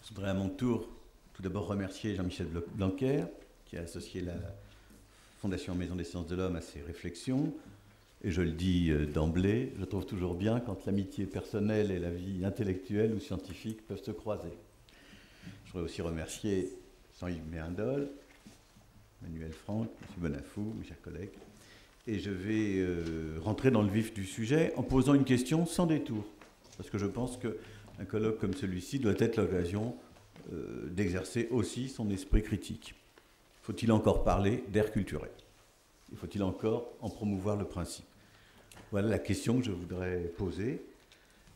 Je voudrais à mon tour tout d'abord remercier Jean-Michel Blanquer, qui a associé la Fondation Maison des Sciences de l'Homme à ses réflexions. Et je le dis d'emblée, je trouve toujours bien quand l'amitié personnelle et la vie intellectuelle ou scientifique peuvent se croiser. Je voudrais aussi remercier Jean-Yves Méindol, Manuel Franck, M. Bonafou, mes chers collègues. Et je vais rentrer dans le vif du sujet en posant une question sans détour. Parce que je pense qu'un colloque comme celui-ci doit être l'occasion d'exercer aussi son esprit critique. Faut-il encore parler d'air culturel? Faut-il encore en promouvoir le principe? Voilà la question que je voudrais poser.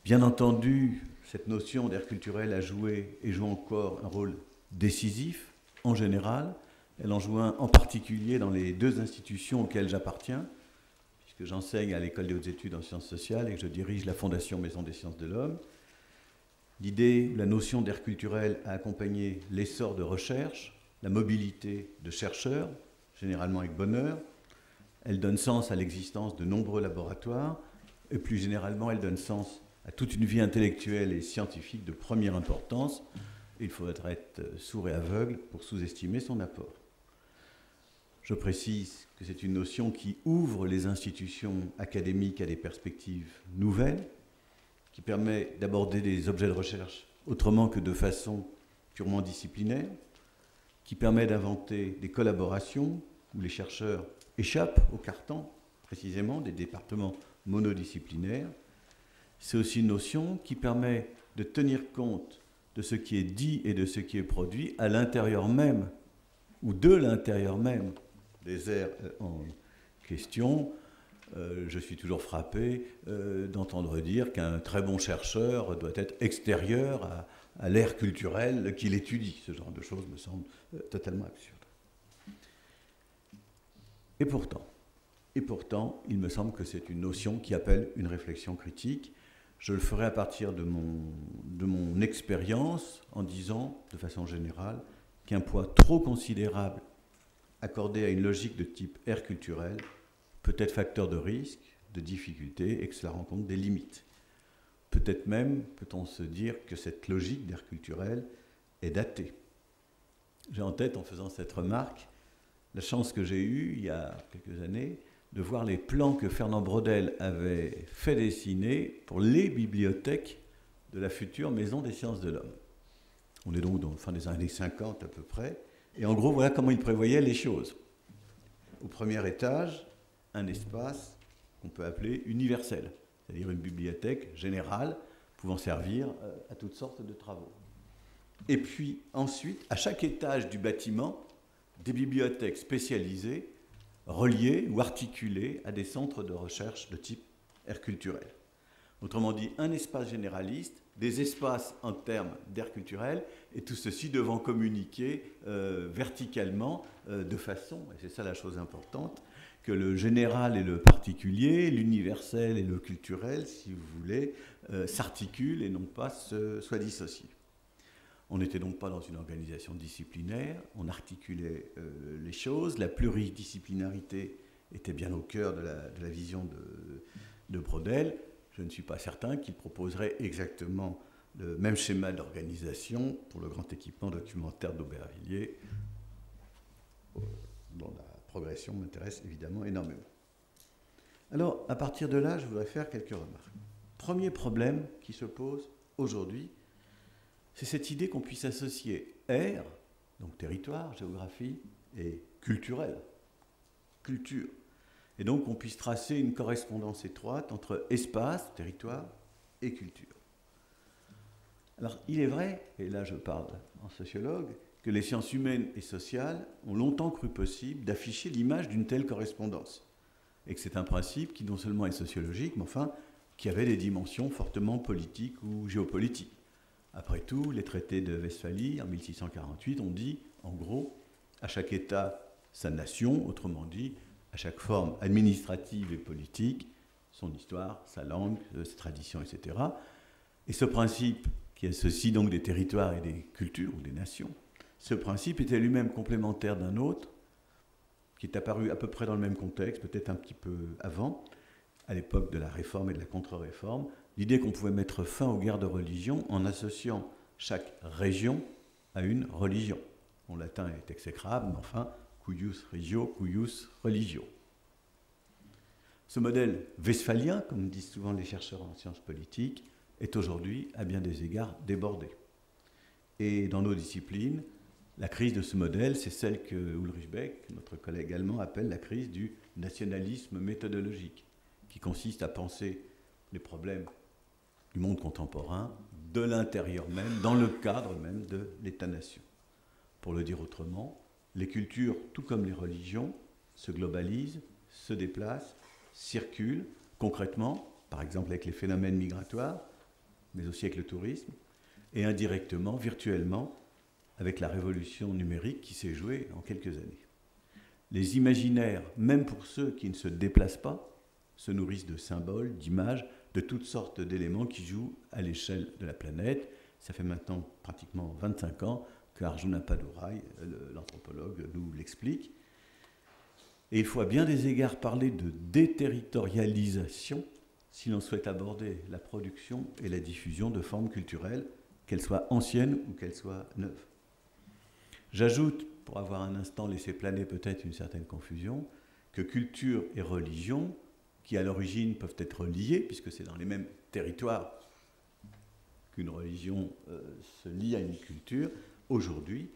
Bien entendu, cette notion d'air culturel a joué et joue encore un rôle décisif en général. Elle en joue un en particulier dans les deux institutions auxquelles j'appartiens, puisque j'enseigne à l'École des hautes études en sciences sociales et que je dirige la Fondation Maison des Sciences de l'Homme. L'idée, la notion d'air culturel a accompagné l'essor de recherche, la mobilité de chercheurs, généralement avec bonheur. Elle donne sens à l'existence de nombreux laboratoires et plus généralement, elle donne sens à toute une vie intellectuelle et scientifique de première importance. Il faudrait être sourd et aveugle pour sous-estimer son apport. Je précise que c'est une notion qui ouvre les institutions académiques à des perspectives nouvelles, qui permet d'aborder des objets de recherche autrement que de façon purement disciplinaire, qui permet d'inventer des collaborations où les chercheurs échappent au carcan, précisément, des départements monodisciplinaires. C'est aussi une notion qui permet de tenir compte de ce qui est dit et de ce qui est produit à l'intérieur même, ou de l'intérieur même des aires en question. Je suis toujours frappé d'entendre dire qu'un très bon chercheur doit être extérieur à l'ère culturelle qu'il étudie. Ce genre de choses me semble totalement absurde. Et pourtant, il me semble que c'est une notion qui appelle une réflexion critique. Je le ferai à partir de mon expérience en disant, de façon générale, qu'un poids trop considérable accordé à une logique de type aire culturel peut être facteur de risque, de difficulté et que cela rencontre des limites. Peut-être même, peut-on se dire que cette logique d'aire culturel est datée. J'ai en tête, en faisant cette remarque, la chance que j'ai eue, il y a quelques années, de voir les plans que Fernand Braudel avait fait dessiner pour les bibliothèques de la future Maison des Sciences de l'Homme. On est donc dans la fin des années 50 à peu près, et en gros, voilà comment il prévoyait les choses. Au premier étage, un espace qu'on peut appeler universel, c'est-à-dire une bibliothèque générale pouvant servir à toutes sortes de travaux. Et puis ensuite, à chaque étage du bâtiment, des bibliothèques spécialisées, reliées ou articulées à des centres de recherche de type aire culturel. Autrement dit, un espace généraliste, des espaces en termes d'aire culturel, et tout ceci devant communiquer verticalement de façon, et c'est ça la chose importante, que le général et le particulier, l'universel et le culturel, si vous voulez, s'articulent et non pas soient dissociés. On n'était donc pas dans une organisation disciplinaire, on articulait les choses, la pluridisciplinarité était bien au cœur de la vision de Braudel. Je ne suis pas certain qu'il proposerait exactement le même schéma d'organisation pour le grand équipement documentaire d'Aubervilliers, dont la progression m'intéresse évidemment énormément. Alors, à partir de là, je voudrais faire quelques remarques. Premier problème qui se pose aujourd'hui, c'est cette idée qu'on puisse associer aire, donc territoire, géographie, et culturel, culture. Et donc qu'on puisse tracer une correspondance étroite entre espace, territoire et culture. Alors, il est vrai, et là je parle en sociologue, que les sciences humaines et sociales ont longtemps cru possible d'afficher l'image d'une telle correspondance. Et que c'est un principe qui non seulement est sociologique, mais enfin, qui avait des dimensions fortement politiques ou géopolitiques. Après tout, les traités de Westphalie, en 1648, ont dit, en gros, à chaque État, sa nation, autrement dit, à chaque forme administrative et politique, son histoire, sa langue, ses traditions, etc. Et ce principe, qui associe donc des territoires et des cultures ou des nations, ce principe était lui-même complémentaire d'un autre, qui est apparu à peu près dans le même contexte, peut-être un petit peu avant, à l'époque de la Réforme et de la Contre-Réforme, l'idée qu'on pouvait mettre fin aux guerres de religion en associant chaque région a une religion. Mon latin est exécrable, mais enfin, cuius regio, cuius religio. Ce modèle westphalien, comme disent souvent les chercheurs en sciences politiques, est aujourd'hui, à bien des égards, débordé. Et dans nos disciplines, la crise de ce modèle, c'est celle que Ulrich Beck, notre collègue allemand, appelle la crise du nationalisme méthodologique, qui consiste à penser les problèmes du monde contemporain de l'intérieur même, dans le cadre même de l'État-nation. Pour le dire autrement, les cultures, tout comme les religions, se globalisent, se déplacent, circulent concrètement, par exemple avec les phénomènes migratoires, mais aussi avec le tourisme, et indirectement, virtuellement, avec la révolution numérique qui s'est jouée en quelques années. Les imaginaires, même pour ceux qui ne se déplacent pas, se nourrissent de symboles, d'images, de toutes sortes d'éléments qui jouent à l'échelle de la planète. Ça fait maintenant pratiquement 25 ans que Arjuna Padurai, l'anthropologue, nous l'explique. Et il faut à bien des égards parler de déterritorialisation si l'on souhaite aborder la production et la diffusion de formes culturelles, qu'elles soient anciennes ou qu'elles soient neuves. J'ajoute, pour avoir un instant laissé planer peut-être une certaine confusion, que culture et religion, qui à l'origine peuvent être liées, puisque c'est dans les mêmes territoires qu'une religion se lie à une culture, aujourd'hui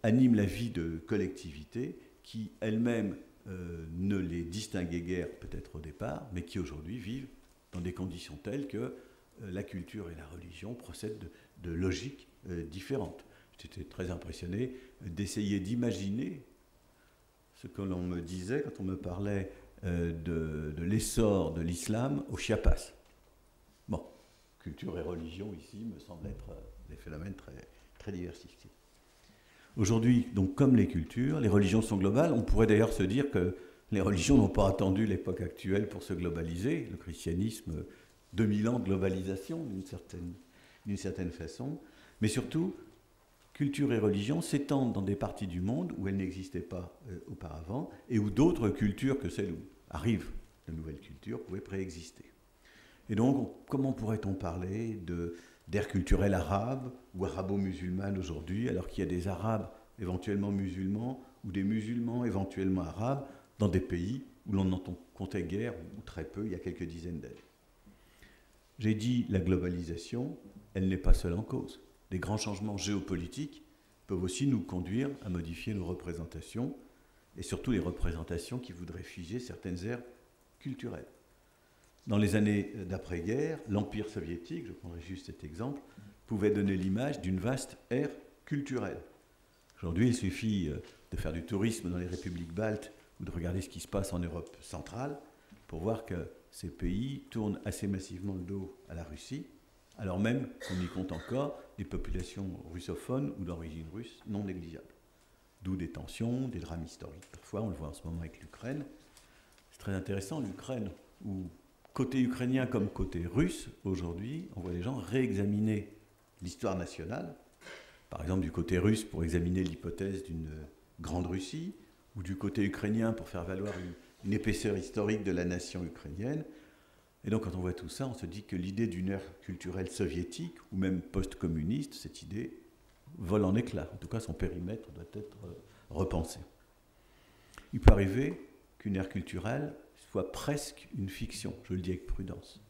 animent la vie de collectivités qui elles-mêmes ne les distinguaient guère peut-être au départ, mais qui aujourd'hui vivent dans des conditions telles que la culture et la religion procèdent de logiques différentes. J'étais très impressionné d'essayer d'imaginer ce que l'on me disait quand on me parlait de l'essor de l'islam au Chiapas. Bon, culture et religion ici me semblent être des phénomènes très, très diversifiés. Aujourd'hui, donc comme les cultures, les religions sont globales. On pourrait d'ailleurs se dire que les religions n'ont pas attendu l'époque actuelle pour se globaliser. Le christianisme, 2000 ans de globalisation d'une certaine façon. Mais surtout, culture et religion s'étendent dans des parties du monde où elles n'existaient pas auparavant et où d'autres cultures que celles où arrivent de nouvelles cultures pouvaient préexister. Et donc, comment pourrait-on parler d'ère culturelle arabe ou arabo-musulmane aujourd'hui, alors qu'il y a des Arabes éventuellement musulmans ou des musulmans éventuellement arabes dans des pays où l'on n'en comptait guère ou très peu il y a quelques dizaines d'années. J'ai dit la globalisation, elle n'est pas seule en cause. Les grands changements géopolitiques peuvent aussi nous conduire à modifier nos représentations, et surtout les représentations qui voudraient figer certaines aires culturelles. Dans les années d'après-guerre, l'Empire soviétique, je prendrai juste cet exemple, pouvait donner l'image d'une vaste ère culturelle. Aujourd'hui, il suffit de faire du tourisme dans les républiques baltes ou de regarder ce qui se passe en Europe centrale pour voir que ces pays tournent assez massivement le dos à la Russie, alors même qu'on y compte encore des populations russophones ou d'origine russe non négligeables. D'où des tensions, des drames historiques. Parfois, on le voit en ce moment avec l'Ukraine. C'est très intéressant, l'Ukraine, où côté ukrainien comme côté russe, aujourd'hui, on voit les gens réexaminer l'histoire nationale, par exemple du côté russe pour examiner l'hypothèse d'une grande Russie, ou du côté ukrainien pour faire valoir une épaisseur historique de la nation ukrainienne. Et donc quand on voit tout ça, on se dit que l'idée d'une ère culturelle soviétique, ou même post-communiste, cette idée vole en éclats. En tout cas, son périmètre doit être repensé. Il peut arriver qu'une ère culturelle soit presque une fiction, je le dis avec prudence.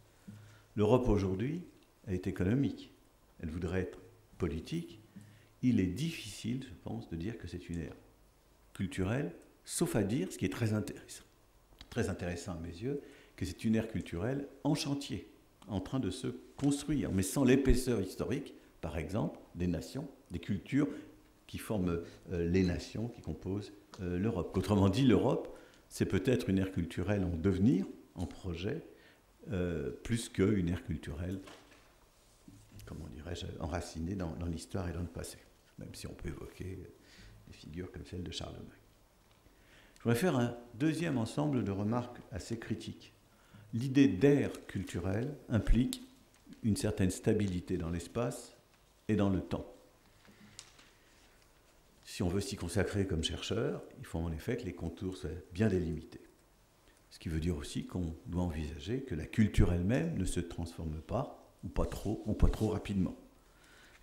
L'Europe aujourd'hui, elle est économique, elle voudrait être politique. Il est difficile, je pense, de dire que c'est une ère culturelle, sauf à dire, ce qui est très intéressant à mes yeux, que c'est une ère culturelle en chantier, en train de se construire, mais sans l'épaisseur historique, par exemple, des nations, des cultures qui forment les nations qui composent l'Europe. Autrement dit, l'Europe, c'est peut-être une ère culturelle en devenir, en projet, plus qu'une ère culturelle, comment dirais-je, enracinée dans l'histoire et dans le passé, même si on peut évoquer des figures comme celle de Charlemagne. Je voudrais faire un deuxième ensemble de remarques assez critiques. L'idée d'ère culturelle implique une certaine stabilité dans l'espace et dans le temps. Si on veut s'y consacrer comme chercheur, il faut en effet que les contours soient bien délimités. Ce qui veut dire aussi qu'on doit envisager que la culture elle-même ne se transforme pas, ou pas trop rapidement.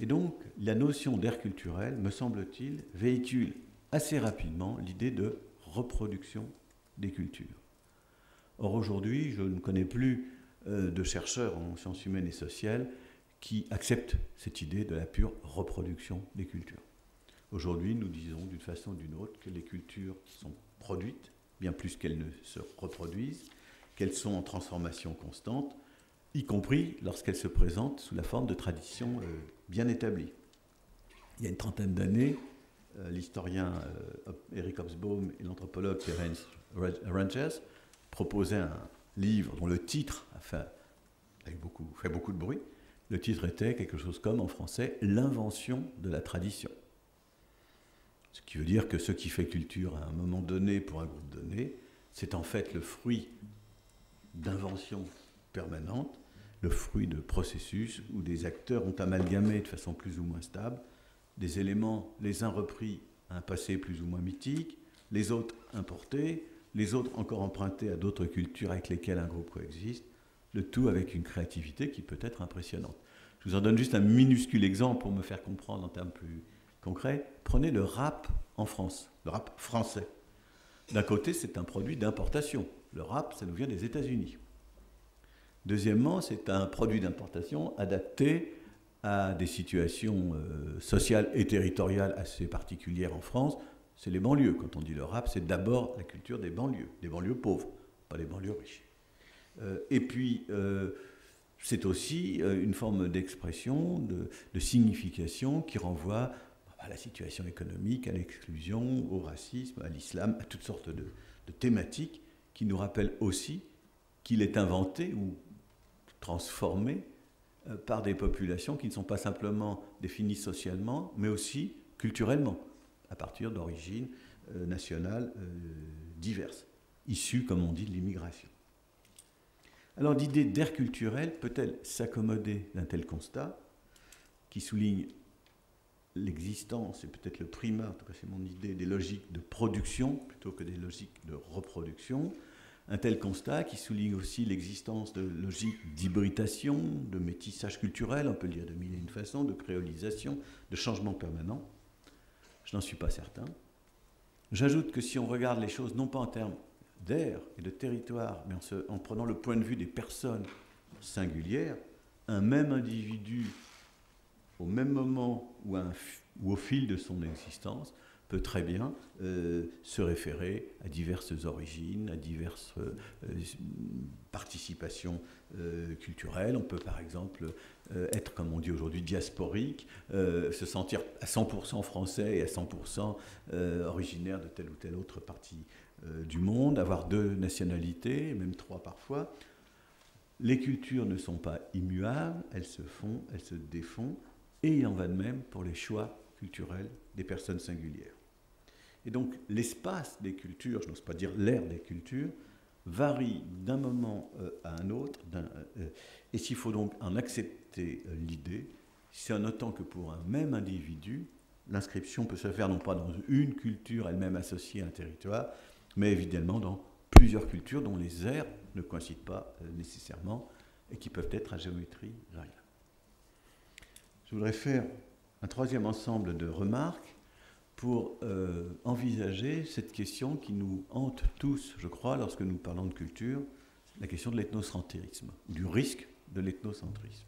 Et donc, la notion d'aire culturelle, me semble-t-il, véhicule assez rapidement l'idée de reproduction des cultures. Or, aujourd'hui, je ne connais plus de chercheurs en sciences humaines et sociales qui acceptent cette idée de la pure reproduction des cultures. Aujourd'hui, nous disons d'une façon ou d'une autre que les cultures sont produites, bien plus qu'elles ne se reproduisent, qu'elles sont en transformation constante, y compris lorsqu'elles se présentent sous la forme de traditions bien établies. Il y a une trentaine d'années, l'historien Eric Hobsbawm et l'anthropologue Terence Ranches proposaient un livre dont le titre a fait beaucoup de bruit. Le titre était quelque chose comme, en français, « L'invention de la tradition ». Ce qui veut dire que ce qui fait culture à un moment donné pour un groupe donné, c'est en fait le fruit d'inventions permanentes, le fruit de processus où des acteurs ont amalgamé de façon plus ou moins stable des éléments, les uns repris à un passé plus ou moins mythique, les autres importés, les autres encore empruntés à d'autres cultures avec lesquelles un groupe coexiste, le tout avec une créativité qui peut être impressionnante. Je vous en donne juste un minuscule exemple pour me faire comprendre en termes plus concrets. Prenez le rap en France, le rap français. D'un côté, c'est un produit d'importation. Le rap, ça nous vient des États-Unis. Deuxièmement, c'est un produit d'importation adapté à des situations sociales et territoriales assez particulières en France. C'est les banlieues. Quand on dit le rap, c'est d'abord la culture des banlieues pauvres, pas les banlieues riches. Et puis, c'est aussi une forme d'expression, de signification qui renvoie à la situation économique, à l'exclusion, au racisme, à l'islam, à toutes sortes de thématiques qui nous rappellent aussi qu'il est inventé ou transformé par des populations qui ne sont pas simplement définies socialement, mais aussi culturellement, à partir d'origines nationales diverses, issues, comme on dit, de l'immigration. Alors l'idée d'aire culturelle peut-elle s'accommoder d'un tel constat qui souligne l'existence et peut-être le primat, en tout cas c'est mon idée, des logiques de production plutôt que des logiques de reproduction, un tel constat qui souligne aussi l'existence de logiques d'hybridation, de métissage culturel, on peut le dire de mille et une façons, de créolisation, de changement permanent. Je n'en suis pas certain. J'ajoute que si on regarde les choses non pas en termes d'air et de territoire, mais en prenant le point de vue des personnes singulières, un même individu, au même moment ou au fil de son existence, peut très bien se référer à diverses origines, à diverses participations culturelles. On peut par exemple être, comme on dit aujourd'hui, diasporique, se sentir à 100% français et à 100% originaire de telle ou telle autre partie du monde, avoir deux nationalités, même trois parfois. Les cultures ne sont pas immuables, elles se font, elles se défont, et il en va de même pour les choix culturels des personnes singulières. Et donc l'espace des cultures, je n'ose pas dire l'ère des cultures, varie d'un moment à un autre, et s'il faut donc en accepter l'idée, c'est en notant que pour un même individu, l'inscription peut se faire non pas dans une culture elle-même associée à un territoire, mais évidemment dans plusieurs cultures dont les aires ne coïncident pas nécessairement et qui peuvent être à géométrie variable. Je voudrais faire un troisième ensemble de remarques pour envisager cette question qui nous hante tous, je crois, lorsque nous parlons de culture, la question de l'ethnocentrisme, du risque de l'ethnocentrisme.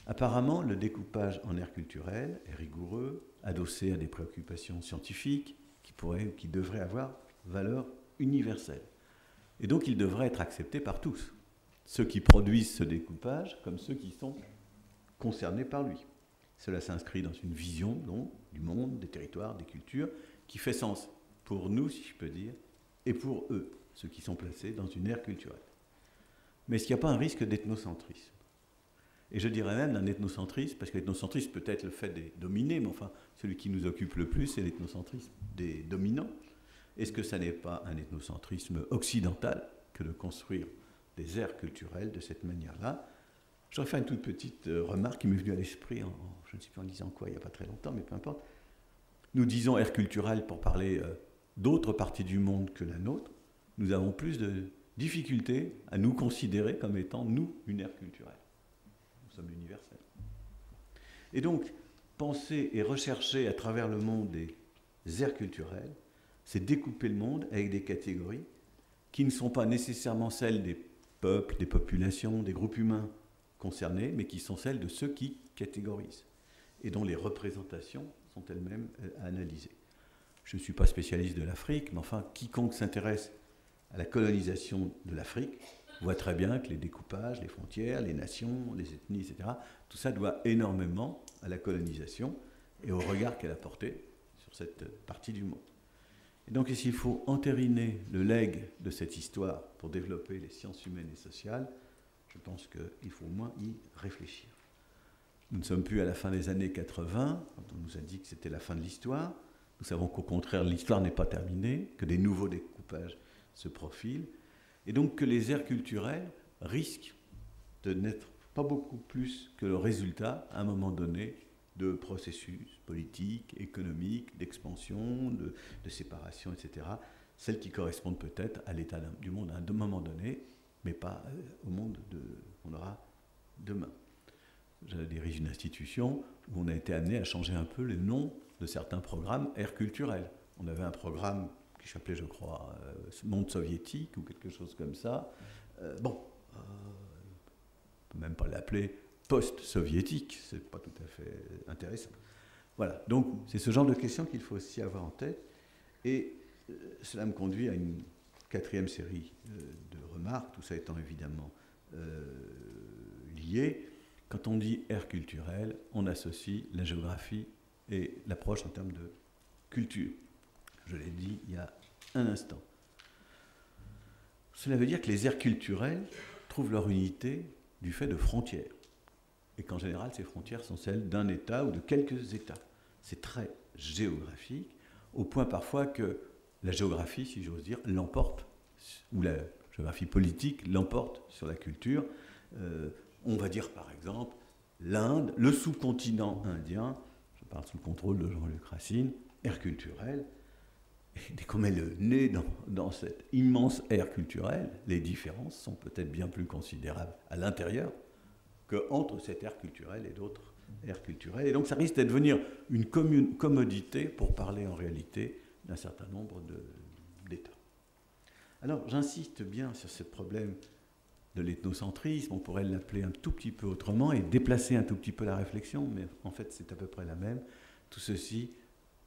Apparemment, le découpage en aires culturelles est rigoureux, adossé à des préoccupations scientifiques qui devraient avoir valeur universelle. Et donc, il devrait être accepté par tous, ceux qui produisent ce découpage comme ceux qui sont concernés par lui. Cela s'inscrit dans une vision donc, du monde, des territoires, des cultures, qui fait sens pour nous, si je peux dire, et pour eux, ceux qui sont placés dans une ère culturelle. Mais est-ce qu'il n'y a pas un risque d'ethnocentrisme? Et je dirais même d'un ethnocentrisme, parce que l'ethnocentrisme peut être le fait des dominés, mais enfin, celui qui nous occupe le plus, c'est l'ethnocentrisme des dominants. Est-ce que ça n'est pas un ethnocentrisme occidental que de construire des aires culturelles de cette manière-là? Je vais faire une toute petite remarque qui m'est venue à l'esprit, je ne sais plus en disant quoi, il n'y a pas très longtemps, mais peu importe. Nous disons ère culturelle pour parler d'autres parties du monde que la nôtre. Nous avons plus de difficultés à nous considérer comme étant, nous, une ère culturelle. Nous sommes universels. Et donc, penser et rechercher à travers le monde des aires culturelles, c'est découper le monde avec des catégories qui ne sont pas nécessairement celles des peuples, des populations, des groupes humains concernés, mais qui sont celles de ceux qui catégorisent et dont les représentations sont elles-mêmes à analyser. Je ne suis pas spécialiste de l'Afrique, mais enfin, quiconque s'intéresse à la colonisation de l'Afrique voit très bien que les découpages, les frontières, les nations, les ethnies, etc., tout ça doit énormément à la colonisation et au regard qu'elle a porté sur cette partie du monde. Et donc, s'il faut entériner le legs de cette histoire pour développer les sciences humaines et sociales, je pense qu'il faut au moins y réfléchir. Nous ne sommes plus à la fin des années 80, quand on nous a dit que c'était la fin de l'histoire. Nous savons qu'au contraire, l'histoire n'est pas terminée, que des nouveaux découpages se profilent, et donc que les aires culturelles risquent de n'être pas beaucoup plus que le résultat, à un moment donné, de processus politiques, économiques, d'expansion, de séparation, etc. Celles qui correspondent peut-être à l'état du monde à un moment donné, mais pas au monde qu'on aura demain. Je dirige une institution où on a été amené à changer un peu le nom de certains programmes aires culturelles. On avait un programme qui s'appelait, je crois, Monde soviétique ou quelque chose comme ça. On ne peut même pas l'appeler post-soviétique, c'est pas tout à fait intéressant. Voilà, donc c'est ce genre de questions qu'il faut aussi avoir en tête. Et cela me conduit à une quatrième série de remarques, tout ça étant évidemment lié. Quand on dit aire culturelle, on associe la géographie et l'approche en termes de culture. Je l'ai dit il y a un instant. Cela veut dire que les aires culturelles trouvent leur unité du fait de frontières. Et qu'en général, ces frontières sont celles d'un État ou de quelques États. C'est très géographique, au point parfois que la géographie, si j'ose dire, l'emporte, ou la géographie politique l'emporte sur la culture. On va dire par exemple l'Inde, le sous-continent indien, je parle sous le contrôle de Jean-Luc Racine, aire culturelle, et dès qu'on met le nez dans cette immense aire culturelle, les différences sont peut-être bien plus considérables à l'intérieur qu'entre cette aire culturelle et d'autres aires culturelles. Et donc ça risque de devenir une commodité pour parler en réalité d'un certain nombre d'États. Alors j'insiste bien sur ce problème de l'ethnocentrisme, on pourrait l'appeler un tout petit peu autrement et déplacer un tout petit peu la réflexion, mais en fait c'est à peu près la même. Tout ceci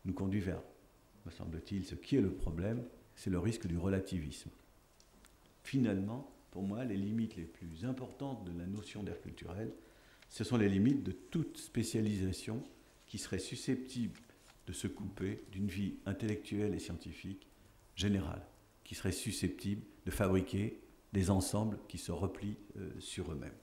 nous conduit vers, me semble-t-il, ce qui est le problème, c'est le risque du relativisme. Finalement, pour moi, les limites les plus importantes de la notion d'aire culturelle, ce sont les limites de toute spécialisation qui serait susceptible de se couper d'une vie intellectuelle et scientifique générale, qui serait susceptible de fabriquer des ensembles qui se replient sur eux-mêmes.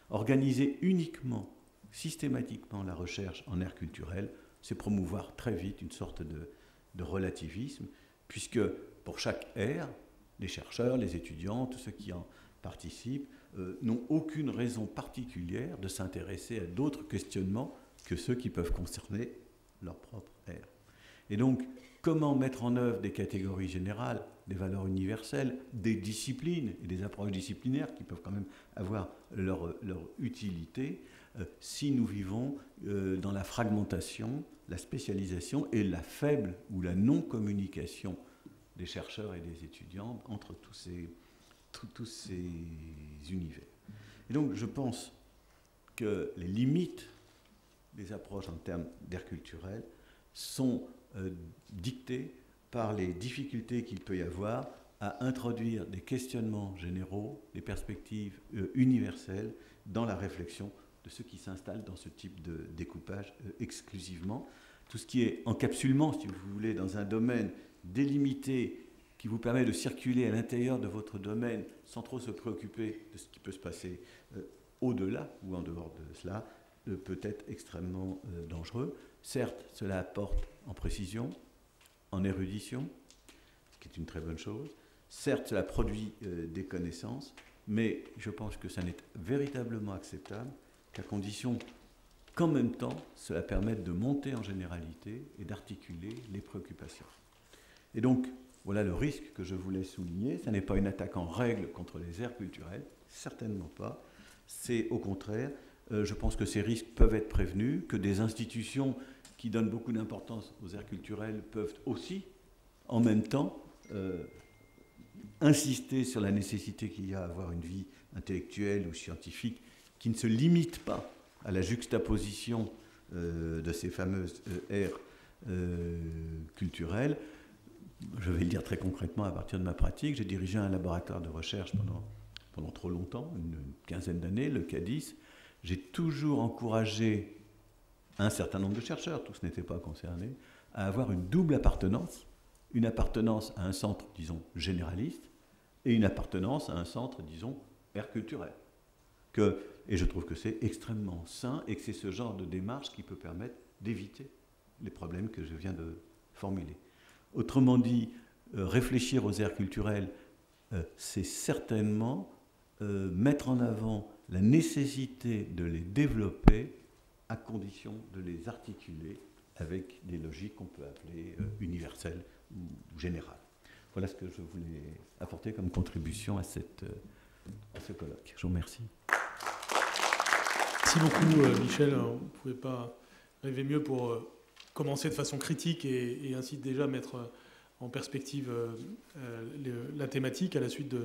Organiser uniquement, systématiquement la recherche en aire culturelle, c'est promouvoir très vite une sorte de relativisme, puisque pour chaque aire, les chercheurs, les étudiants, tous ceux qui en participent, n'ont aucune raison particulière de s'intéresser à d'autres questionnements que ceux qui peuvent concerner leur propre aire. Et donc, comment mettre en œuvre des catégories générales, des valeurs universelles, des disciplines et des approches disciplinaires qui peuvent quand même avoir leur utilité si nous vivons dans la fragmentation, la spécialisation et la faible ou la non-communication des chercheurs et des étudiants entre tous ces univers. Et donc je pense que les limites des approches en termes d'aire culturelle sont dictées par les difficultés qu'il peut y avoir à introduire des questionnements généraux, des perspectives universelles dans la réflexion de ceux qui s'installent dans ce type de découpage exclusivement. Tout ce qui est encapsulement, si vous voulez, dans un domaine délimité qui vous permet de circuler à l'intérieur de votre domaine sans trop se préoccuper de ce qui peut se passer au-delà ou en dehors de cela, peut être extrêmement dangereux. Certes, cela apporte en précision, en érudition, ce qui est une très bonne chose. Certes, cela produit des connaissances, mais je pense que ça n'est véritablement acceptable qu'à condition qu'en même temps, cela permette de monter en généralité et d'articuler les préoccupations. Et donc, voilà le risque que je voulais souligner. Ce n'est pas une attaque en règle contre les aires culturelles, certainement pas. C'est au contraire Je pense que ces risques peuvent être prévenus, que des institutions qui donnent beaucoup d'importance aux aires culturelles peuvent aussi, en même temps, insister sur la nécessité qu'il y a à avoir une vie intellectuelle ou scientifique qui ne se limite pas à la juxtaposition de ces fameuses aires culturelles. Je vais le dire très concrètement à partir de ma pratique. J'ai dirigé un laboratoire de recherche pendant trop longtemps, une quinzaine d'années, le CADIS. J'ai toujours encouragé un certain nombre de chercheurs, tous n'étaient pas concernés, à avoir une double appartenance. Une appartenance à un centre, disons, généraliste, et une appartenance à un centre, disons, aire culturelle. Et je trouve que c'est extrêmement sain et que c'est ce genre de démarche qui peut permettre d'éviter les problèmes que je viens de formuler. Autrement dit, réfléchir aux aires culturelles, c'est certainement mettre en avant la nécessité de les développer à condition de les articuler avec des logiques qu'on peut appeler universelles ou générales. Voilà ce que je voulais apporter comme contribution à ce colloque. Je vous remercie. Merci beaucoup, Michel. On ne pouvait pas rêver mieux pour commencer de façon critique et ainsi déjà mettre en perspective la thématique à la suite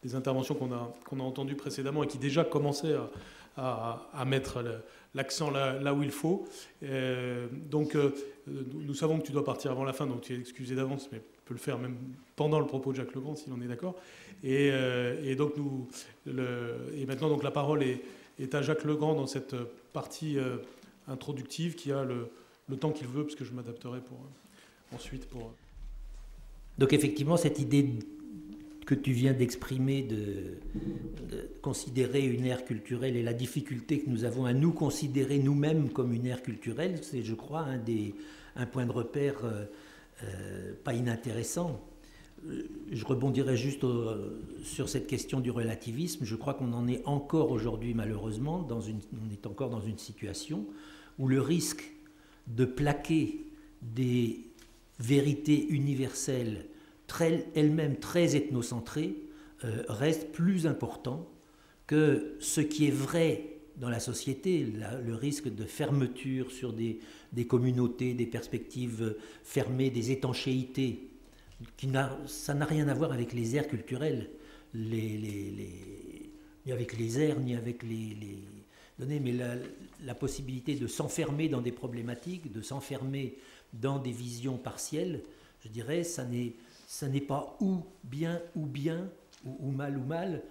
des interventions qu'on a entendues précédemment et qui déjà commençaient à mettre l'accent là où il faut. Donc, nous savons que tu dois partir avant la fin, donc tu es excusé d'avance, mais tu peux le faire même pendant le propos de Jacques Legrand, si l'on est d'accord. Et donc, maintenant, donc, la parole est à Jacques Legrand dans cette partie introductive qui a le temps qu'il veut, parce que je m'adapterai ensuite. Donc effectivement, cette idée que tu viens d'exprimer de considérer une aire culturelle et la difficulté que nous avons à nous considérer nous-mêmes comme une aire culturelle, c'est, je crois, un point de repère pas inintéressant. Je rebondirai juste sur cette question du relativisme. Je crois qu'on en est encore aujourd'hui, malheureusement, on est encore dans une situation où le risque de plaquer des vérités universelles, elles-mêmes très ethnocentrées, reste plus important que ce qui est vrai dans la société. Le risque de fermeture sur des communautés, des perspectives fermées, des étanchéités, ça n'a rien à voir avec les aires culturelles, ni avec les aires, ni avec les données, mais la possibilité de s'enfermer dans des problématiques, de s'enfermer dans des visions partielles, je dirais, ça n'est pas ou bien, ou mal,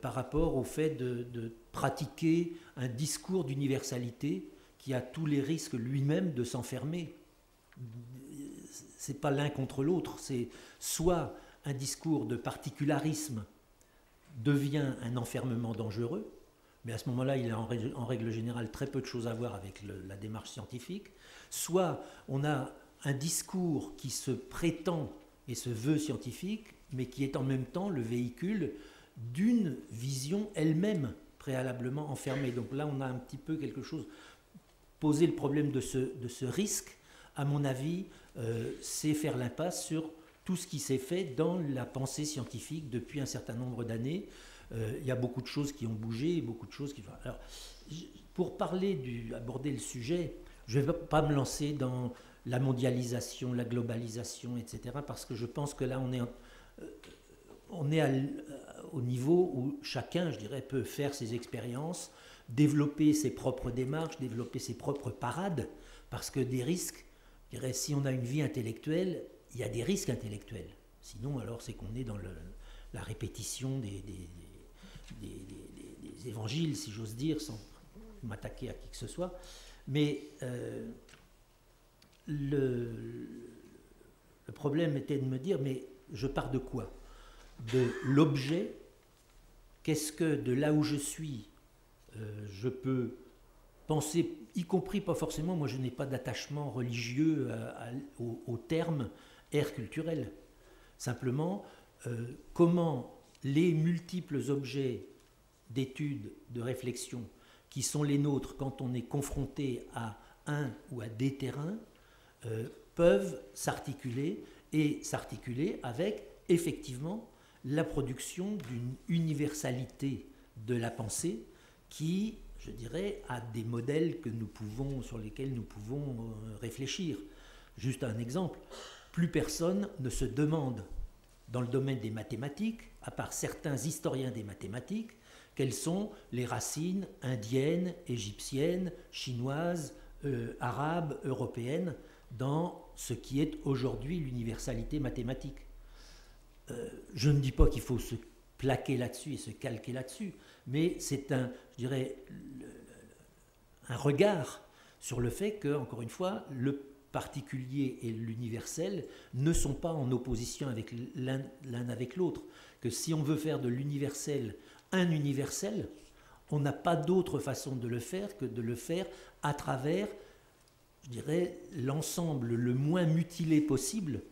par rapport au fait de pratiquer un discours d'universalité qui a tous les risques lui-même de s'enfermer. C'est pas l'un contre l'autre, c'est soit un discours de particularisme devient un enfermement dangereux, mais à ce moment-là, il a en règle générale très peu de choses à voir avec la démarche scientifique, soit on a un discours qui se prétend et se veut scientifique, mais qui est en même temps le véhicule d'une vision elle-même préalablement enfermée. Donc là, on a un petit peu quelque chose. Poser le problème de ce risque, à mon avis, c'est faire l'impasse sur tout ce qui s'est fait dans la pensée scientifique depuis un certain nombre d'années. Il y a beaucoup de choses qui ont bougé, beaucoup de choses qui... Alors, pour aborder le sujet, je ne vais pas me lancer dans la mondialisation, la globalisation, etc., parce que je pense que là, on est au niveau où chacun, je dirais, peut faire ses expériences, développer ses propres démarches, développer ses propres parades, parce que des risques, je dirais, si on a une vie intellectuelle, il y a des risques intellectuels. Sinon, alors, c'est qu'on est dans la répétition des évangiles, si j'ose dire, sans m'attaquer à qui que ce soit. Mais le problème était de me dire, mais je pars de quoi? De l'objet. Qu'est-ce que, de là où je suis, je peux penser, y compris pas forcément, moi je n'ai pas d'attachement religieux au terme ère culturelle. Simplement, comment les multiples objets d'études, de réflexion qui sont les nôtres quand on est confronté à un ou à des terrains peuvent s'articuler et s'articuler avec effectivement la production d'une universalité de la pensée qui, je dirais, à des modèles sur lesquels nous pouvons réfléchir. Juste un exemple, plus personne ne se demande dans le domaine des mathématiques, à part certains historiens des mathématiques, quelles sont les racines indiennes, égyptiennes, chinoises, arabes, européennes, dans ce qui est aujourd'hui l'universalité mathématique. Je ne dis pas qu'il faut se plaquer là-dessus et se calquer là-dessus, mais c'est un regard sur le fait que, encore une fois, le particulier et l'universel ne sont pas en opposition avec l'un avec l'autre, que si on veut faire de l'universel un universel, on n'a pas d'autre façon de le faire que de le faire à travers, je dirais, l'ensemble le moins mutilé possible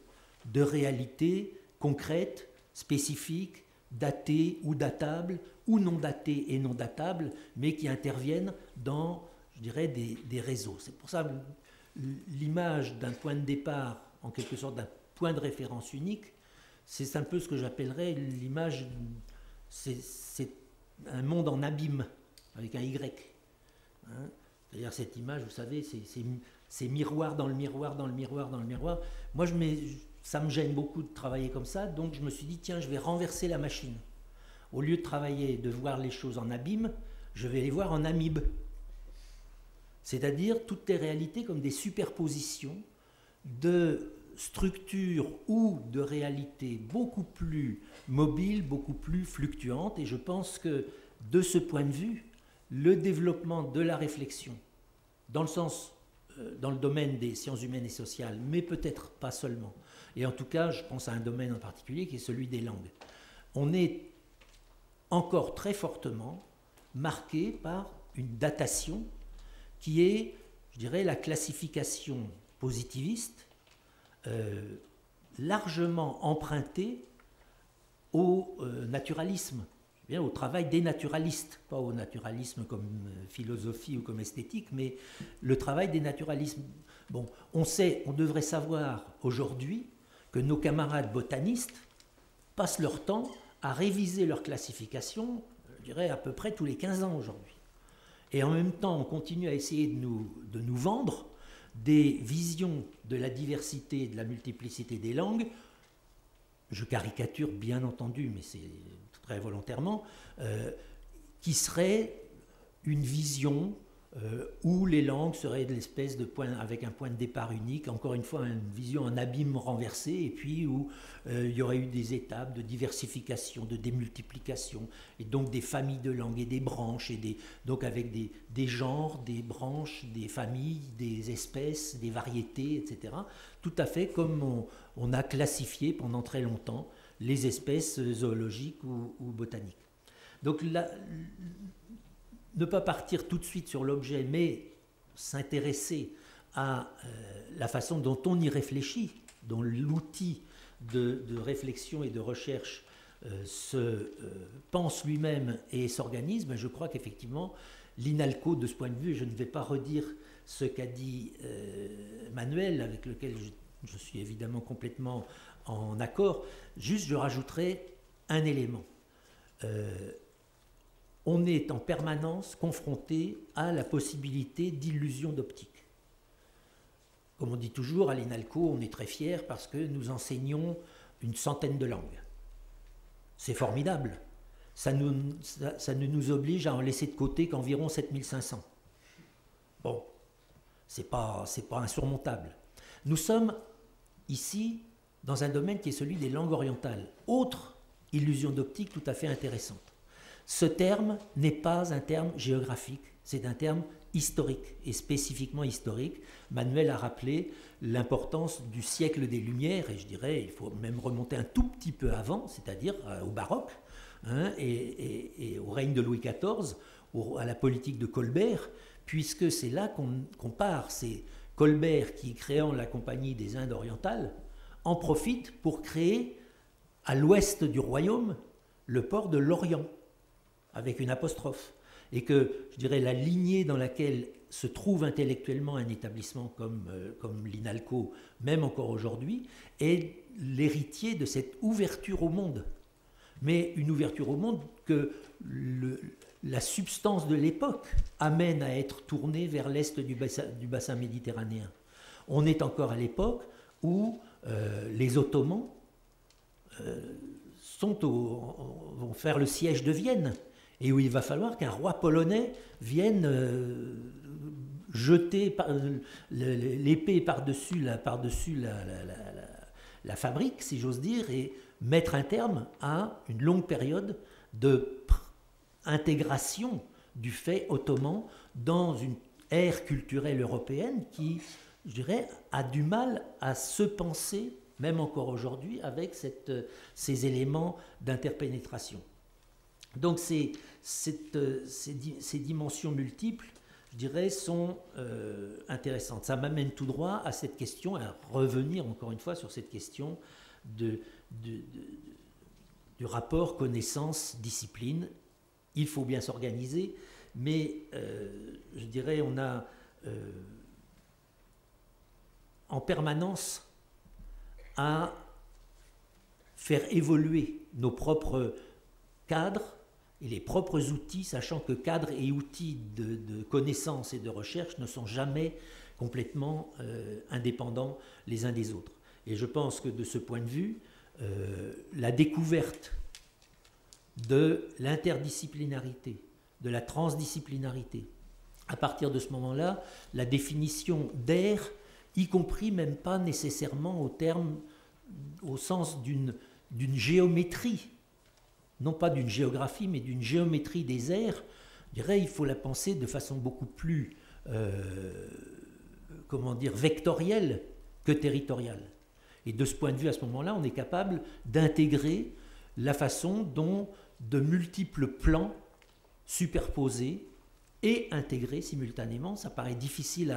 de réalités concrètes, spécifiques, datées ou datables, ou non datées et non datables, mais qui interviennent dans, je dirais, des réseaux. C'est pour ça que l'image d'un point de départ, en quelque sorte d'un point de référence unique, c'est un peu ce que j'appellerais l'image, c'est un monde en abîme, avec un Y. Hein, c'est-à-dire cette image, vous savez, c'est miroir dans le miroir, dans le miroir, dans le miroir. Moi, ça me gêne beaucoup de travailler comme ça, donc je me suis dit, tiens, je vais renverser la machine. Au lieu de travailler, de voir les choses en abîme, je vais les voir en amibe. C'est-à-dire toutes les réalités comme des superpositions de structures ou de réalités beaucoup plus mobiles, beaucoup plus fluctuantes. Et je pense que de ce point de vue, le développement de la réflexion, dans le domaine des sciences humaines et sociales, mais peut-être pas seulement, et en tout cas, je pense à un domaine en particulier qui est celui des langues, on est encore très fortement marqué par une datation qui est, je dirais, la classification positiviste, largement empruntée au naturalisme, bien au travail des naturalistes, pas au naturalisme comme philosophie ou comme esthétique, mais le travail des naturalistes. Bon, on devrait savoir aujourd'hui que nos camarades botanistes passent leur temps à réviser leur classification, je dirais à peu près tous les 15 ans aujourd'hui. Et en même temps, on continue à essayer de nous vendre des visions de la diversité et de la multiplicité des langues. Je caricature bien entendu, mais c'est très volontairement, qui serait une vision où les langues seraient de l'espèce de point, avec un point de départ unique, encore une fois une vision en abîme renversé, et puis où il y aurait eu des étapes de diversification, de démultiplication, et donc des familles de langues et des branches, et donc avec des genres, des branches, des familles, des espèces, des variétés, etc. Tout à fait comme on a classifié pendant très longtemps les espèces zoologiques ou botaniques. Donc là, ne pas partir tout de suite sur l'objet, mais s'intéresser à la façon dont on y réfléchit, dont l'outil de réflexion et de recherche se pense lui-même et s'organise, je crois qu'effectivement, l'INALCO, de ce point de vue, je ne vais pas redire ce qu'a dit Manuel, avec lequel je suis évidemment complètement en accord, juste je rajouterai un élément. On est en permanence confronté à la possibilité d'illusion d'optique. Comme on dit toujours, à l'INALCO, on est très fiers parce que nous enseignons une centaine de langues. C'est formidable. Ça ne nous oblige à en laisser de côté qu'environ 7500. Bon, c'est pas insurmontable. Nous sommes ici dans un domaine qui est celui des langues orientales. Autre illusion d'optique tout à fait intéressante. Ce terme n'est pas un terme géographique, c'est un terme historique, et spécifiquement historique. Manuel a rappelé l'importance du siècle des Lumières, et je dirais, il faut même remonter un tout petit peu avant, c'est-à-dire au baroque, et au règne de Louis XIV, à la politique de Colbert, puisque c'est là qu'on part. C'est Colbert qui, créant la Compagnie des Indes orientales, en profite pour créer, à l'ouest du royaume, le port de l'Orient, avec une apostrophe, et que, je dirais, la lignée dans laquelle se trouve intellectuellement un établissement comme l'INALCO, même encore aujourd'hui, est l'héritier de cette ouverture au monde. Mais une ouverture au monde que la substance de l'époque amène à être tournée vers l'est du bassin méditerranéen. On est encore à l'époque où les Ottomans vont faire le siège de Vienne, et où il va falloir qu'un roi polonais vienne jeter l'épée par-dessus la fabrique, si j'ose dire, et mettre un terme à une longue période de intégration du fait ottoman dans une ère culturelle européenne qui, je dirais, a du mal à se penser, même encore aujourd'hui, avec ces éléments d'interpénétration. Donc ces dimensions multiples, je dirais, sont intéressantes. Ça m'amène tout droit à cette question, à revenir encore une fois sur cette question du rapport connaissance-discipline. Il faut bien s'organiser, mais je dirais on a en permanence à faire évoluer nos propres cadres et les propres outils, sachant que cadres et outils de connaissance et de recherche ne sont jamais complètement indépendants les uns des autres. Et je pense que de ce point de vue, la découverte de l'interdisciplinarité, de la transdisciplinarité, à partir de ce moment-là, la définition d'aire, y compris même pas nécessairement au sens d'une géométrie, non pas d'une géographie, mais d'une géométrie des aires, je dirais, il faut la penser de façon beaucoup plus, vectorielle que territoriale. Et de ce point de vue, à ce moment-là, on est capable d'intégrer la façon dont de multiples plans superposés et intégrés simultanément. Ça paraît difficile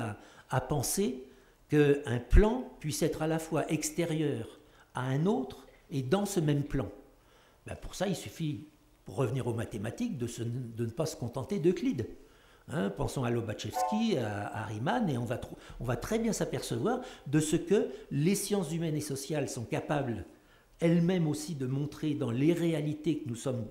à penser qu'un plan puisse être à la fois extérieur à un autre et dans ce même plan. Ben pour ça, il suffit, pour revenir aux mathématiques, de ne pas se contenter d'Euclide. Pensons à Lobachevsky, à Riemann, et on va très bien s'apercevoir de ce que les sciences humaines et sociales sont capables elles-mêmes aussi de montrer dans les réalités que nous sommes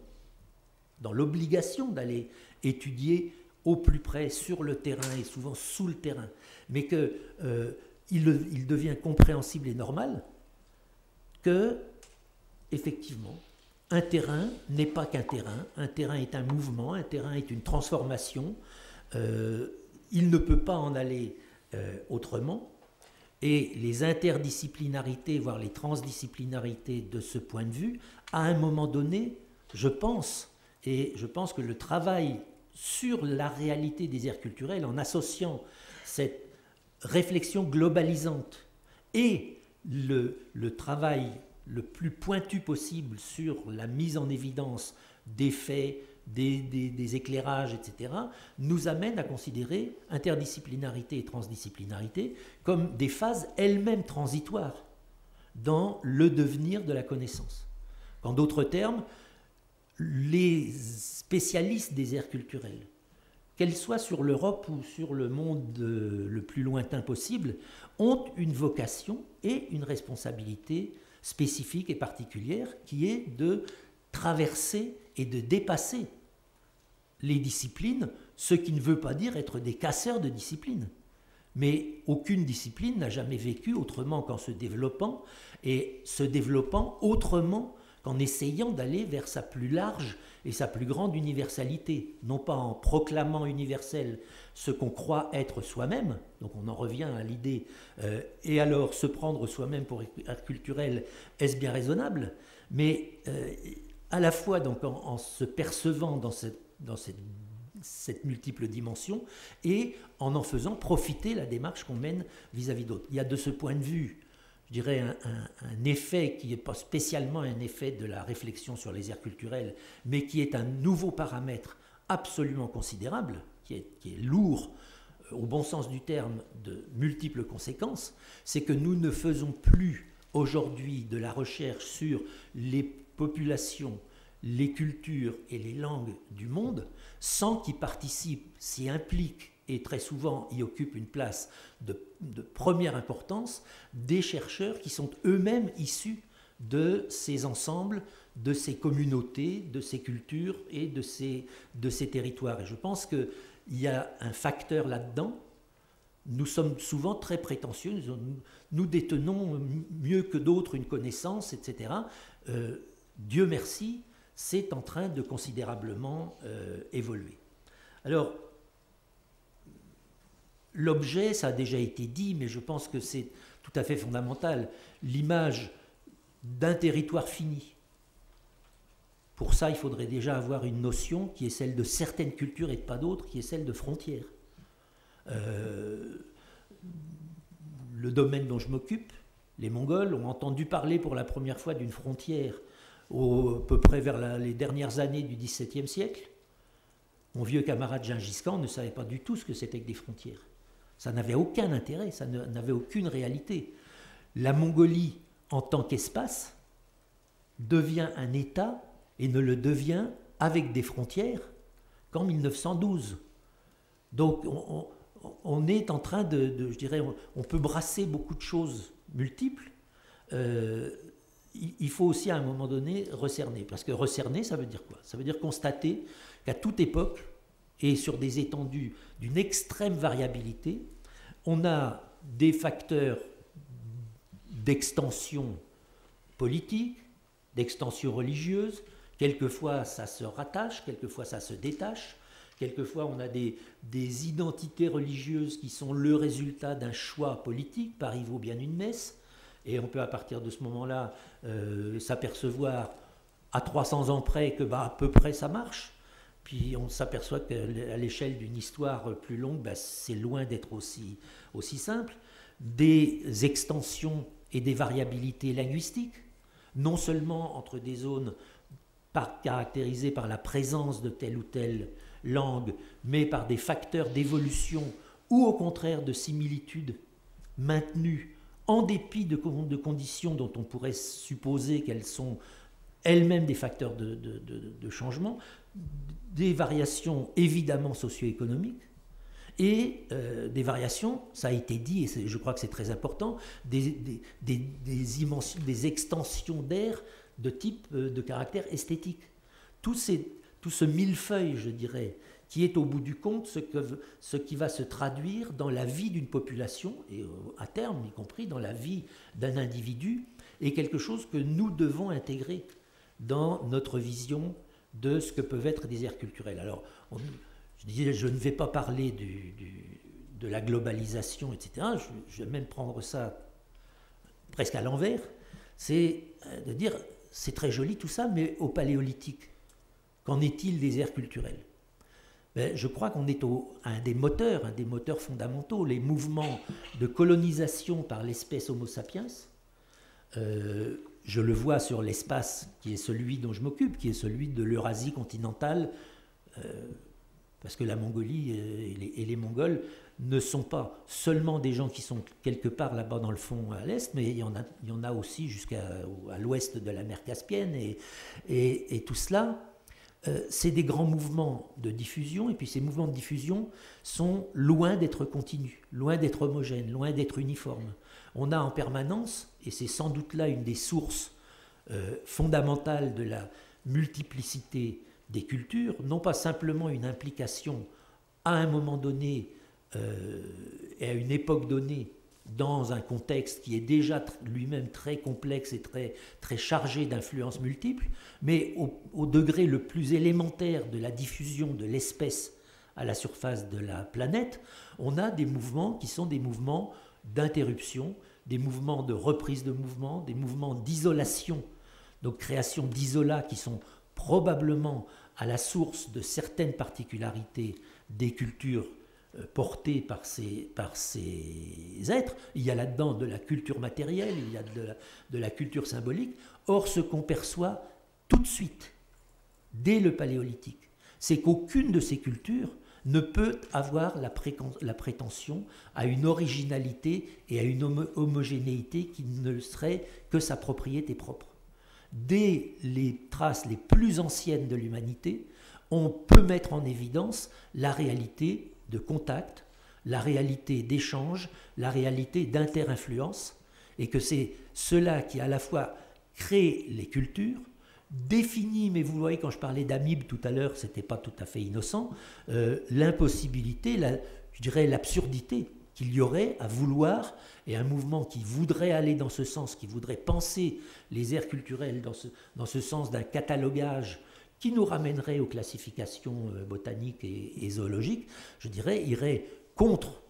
dans l'obligation d'aller étudier au plus près, sur le terrain et souvent sous le terrain, mais qu'il devient compréhensible et normal que, effectivement, un terrain n'est pas qu'un terrain est un mouvement, un terrain est une transformation, il ne peut pas en aller autrement, et les interdisciplinarités, voire les transdisciplinarités de ce point de vue, à un moment donné, je pense que le travail sur la réalité des aires culturelles, en associant cette réflexion globalisante et le travail le plus pointu possible sur la mise en évidence des faits, des éclairages, etc., nous amène à considérer interdisciplinarité et transdisciplinarité comme des phases elles-mêmes transitoires dans le devenir de la connaissance. En d'autres termes, les spécialistes des aires culturelles, qu'elles soient sur l'Europe ou sur le monde le plus lointain possible, ont une vocation et une responsabilité spécifique et particulière qui est de traverser et de dépasser les disciplines, ce qui ne veut pas dire être des casseurs de disciplines. Mais aucune discipline n'a jamais vécu autrement qu'en se développant, et se développant autrement qu'en essayant d'aller vers sa plus large et sa plus grande universalité, non pas en proclamant universel ce qu'on croit être soi-même, donc on en revient à l'idée, et alors se prendre soi-même pour aire culturelle, est-ce bien raisonnable? Mais à la fois donc en se percevant dans cette multiple dimension et en faisant profiter la démarche qu'on mène vis-à-vis d'autres. Il y a de ce point de vue, je dirais, un effet qui n'est pas spécialement un effet de la réflexion sur les aires culturelles, mais qui est un nouveau paramètre absolument considérable, qui est lourd, au bon sens du terme, de multiples conséquences, c'est que nous ne faisons plus aujourd'hui de la recherche sur les populations, les cultures et les langues du monde sans qu'y participent, s'y impliquent et très souvent y occupent une place de première importance des chercheurs qui sont eux-mêmes issus de ces ensembles, de ces communautés, de ces cultures et de ces territoires. Et je pense qu'il y a un facteur là-dedans. Nous sommes souvent très prétentieux, nous détenons mieux que d'autres une connaissance, etc. Dieu merci, c'est en train de considérablement évoluer. Alors, l'objet, ça a déjà été dit, mais je pense que c'est tout à fait fondamental, l'image d'un territoire fini. Pour ça, il faudrait déjà avoir une notion qui est celle de certaines cultures et de pas d'autres, qui est celle de frontières. Le domaine dont je m'occupe, les Mongols ont entendu parler pour la première fois d'une frontière à peu près vers les dernières années du XVIIe siècle. Mon vieux camarade Gengis Khan ne savait pas du tout ce que c'était que des frontières. Ça n'avait aucun intérêt, ça n'avait aucune réalité. La Mongolie, en tant qu'espace, devient un État et ne le devient avec des frontières qu'en 1912. Donc on est en train je dirais, on peut brasser beaucoup de choses multiples. Il faut aussi à un moment donné recerner. Parce que recerner, ça veut dire quoi? Ça veut dire constater qu'à toute époque, et sur des étendues d'une extrême variabilité, on a des facteurs d'extension politique, d'extension religieuse. Quelquefois, ça se rattache, quelquefois, ça se détache. Quelquefois, on a des identités religieuses qui sont le résultat d'un choix politique. Paris vaut bien une messe. Et on peut, à partir de ce moment-là, s'apercevoir à 300 ans près que, à peu près, ça marche. Puis on s'aperçoit qu'à l'échelle d'une histoire plus longue, c'est loin d'être aussi simple. Des extensions et des variabilités linguistiques, non seulement entre des zones caractérisées par la présence de telle ou telle langue, mais par des facteurs d'évolution ou au contraire de similitudes maintenues en dépit de conditions dont on pourrait supposer qu'elles sont elles-mêmes des facteurs de changement, des variations évidemment socio-économiques et des variations, ça a été dit et je crois que c'est très important, des extensions d'air de type de caractère esthétique. Tout ce millefeuille, je dirais, qui est au bout du compte ce qui va se traduire dans la vie d'une population, et à terme, y compris dans la vie d'un individu, est quelque chose que nous devons intégrer dans notre vision de ce que peuvent être des aires culturelles. Alors, je disais, je ne vais pas parler de la globalisation, etc. Je vais même prendre ça presque à l'envers. C'est de dire, c'est très joli tout ça, mais au Paléolithique, qu'en est-il des aires culturelles? Je crois qu'on est à un des moteurs fondamentaux, les mouvements de colonisation par l'espèce Homo sapiens. Je le vois sur l'espace qui est celui dont je m'occupe, qui est celui de l'Eurasie continentale, parce que la Mongolie et les Mongols ne sont pas seulement des gens qui sont quelque part là-bas dans le fond à l'est, mais il y en a aussi jusqu'à l'ouest de la mer Caspienne, et tout cela, c'est des grands mouvements de diffusion, et puis ces mouvements de diffusion sont loin d'être continus, loin d'être homogènes, loin d'être uniformes. On a en permanence, et c'est sans doute là une des sources fondamentales de la multiplicité des cultures, non pas simplement une implication à un moment donné et à une époque donnée dans un contexte qui est déjà lui-même très complexe et très chargé d'influences multiples, mais au degré le plus élémentaire de la diffusion de l'espèce à la surface de la planète, on a des mouvements qui sont des mouvements d'interruption, des mouvements de reprise de mouvement, des mouvements d'isolation, donc création d'isolats qui sont probablement à la source de certaines particularités des cultures portées par ces êtres. Il y a là-dedans de la culture matérielle, il y a de la culture symbolique. Or, ce qu'on perçoit tout de suite, dès le Paléolithique, c'est qu'aucune de ces cultures ne peut avoir la prétention à une originalité et à une homogénéité qui ne serait que sa propriété propre. Dès les traces les plus anciennes de l'humanité, on peut mettre en évidence la réalité de contact, la réalité d'échange, la réalité d'inter-influence, et que c'est cela qui à la fois crée les cultures, définit, mais vous voyez quand je parlais d'amibes tout à l'heure, c'était pas tout à fait innocent, l'impossibilité, je dirais l'absurdité qu'il y aurait à vouloir, et un mouvement qui voudrait aller dans ce sens, qui voudrait penser les aires culturelles dans ce sens d'un catalogage qui nous ramènerait aux classifications botaniques et zoologiques, je dirais, irait contre